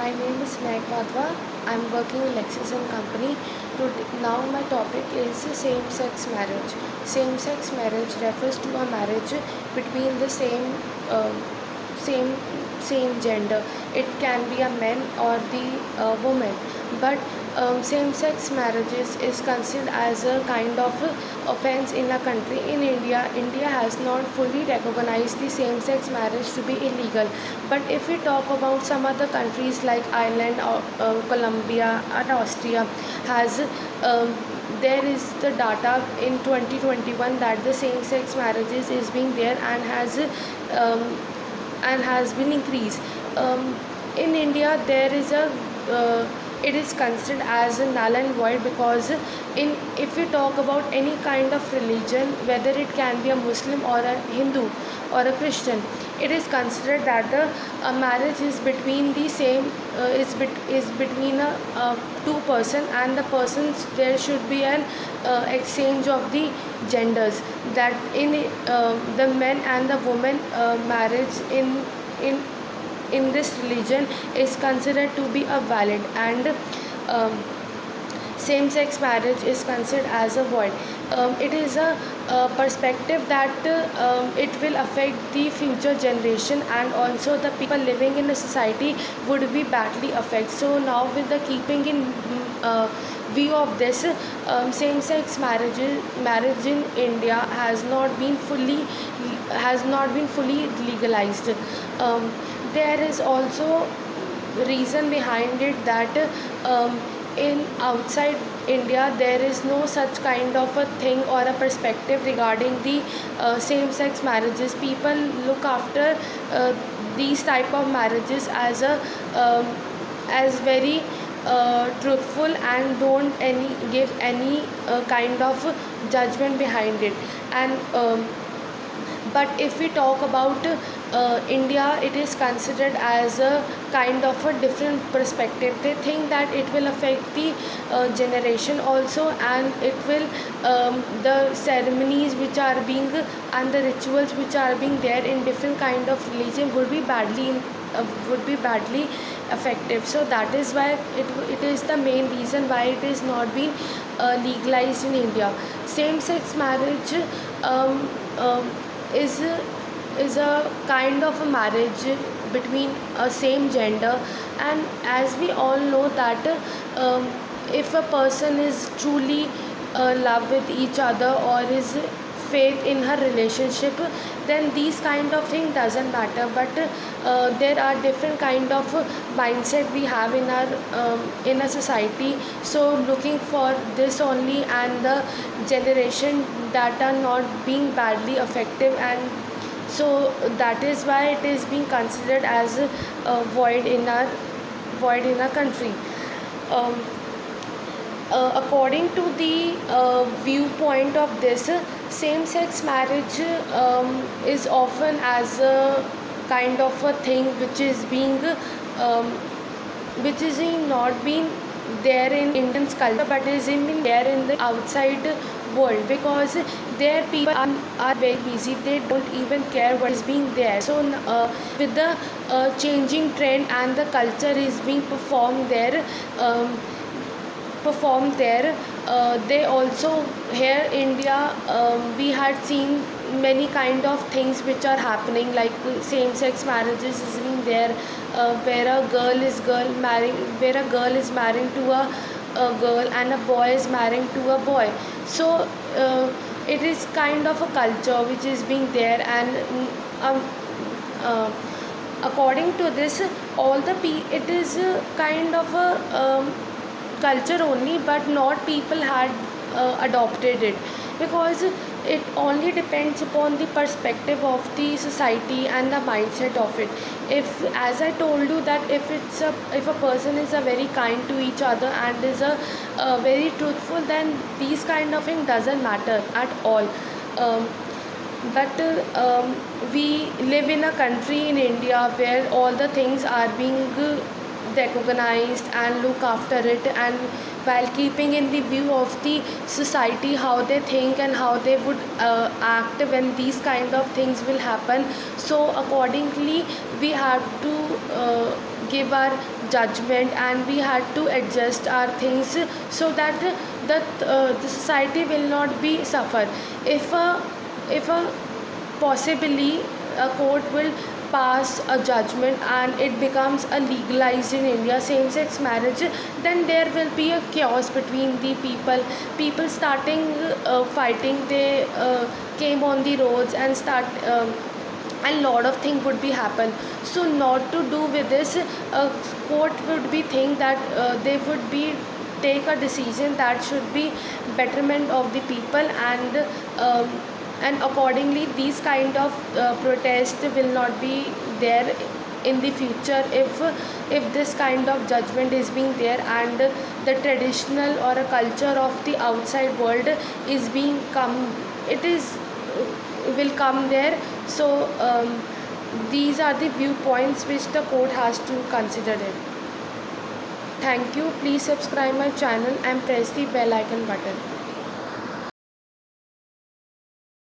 My name is Meg Wadhwa. I'm working in Lexis and Company. Now my topic is same-sex marriage. Same-sex marriage refers to a marriage between the uh, same same gender. It can be a man or the woman, but same-sex marriages is considered as a kind of offense in a country. In India, India has not fully recognized the same-sex marriage to be illegal. But if we talk about some other countries like Ireland or Colombia and Austria, has there is the data in 2021 that the same-sex marriages is being there um, and has been increased. In India, there is a it is considered as a null and void because in if we talk about any kind of religion, whether it can be a Muslim or a Hindu or a Christian, it is considered that a marriage is between the same is between a two person, and the persons there should be an exchange of the genders, that in the men and the woman marriage in in this religion is considered to be a valid, and um, same-sex marriage is considered as a void. It is a perspective that it will affect the future generation, and also the people living in a society would be badly affected. So now, with the keeping in view of this, marriage in India has not been fully legalized. There is also reason behind it that in outside India there is no such kind of a thing or a perspective regarding the same-sex marriages. People look after these type of marriages um, as very truthful, and don't give any kind of judgment behind it. And but if we talk about India, it is considered as a kind of a different perspective. They think that it will affect the generation also, and it will the ceremonies which are being and the rituals which are being there in different kind of religion would be badly effective. So that is why it is the main reason why it is not being legalized in India. Same-sex marriage um, um, is a kind of a marriage between a same gender, and as we all know that um, if a person is truly love with each other or is faith in her relationship, then these kind of thing doesn't matter. But there are different kind of mindset we have in a society, so looking for this only, and the generation that are not being badly effective, and so that is why it is being considered as void in our country. um, According to the viewpoint of this, same-sex marriage is often as a kind of a thing which is being um, which is not being there in Indian culture, but is being there in the outside world, because their people are very busy. They don't even care what is being there. So with the changing trend and the culture is being um, performed there. They also, here India, we had seen many kind of things which are happening, like same-sex marriages is being there, where a girl is marrying to a girl, and a boy is marrying to a boy. So it is kind of a culture which is being there, and um, uh, according to this, it is kind of a culture only, but not people had adopted it, because it only depends upon the perspective of the society and the mindset of it. If, as I told you, that if a person is a very kind to each other and is a very truthful, then these kind of thing doesn't matter at all. um, but we live in a country in India where all the things are being recognized and look after it, and while keeping in the view of the society how they think and how they would act when these kind of things will happen. So accordingly we have to give our judgment, and we had to adjust our things so that the society will not be suffer. If a possibly a court will pass a judgment and it becomes a legalized in India same sex marriage, then there will be a chaos between the people starting fighting. They came on the roads and start and lot of thing would be happen. So not to do with this, court would be think that they would be take a decision that should be betterment of the people, um, and accordingly these kind of protest will not be there in the future if this kind of judgment is being there, and the traditional or a culture of the outside world is being come, it is will come there. So these are the viewpoints which the court has to consider it. Thank you. Please subscribe my channel and press the bell icon button.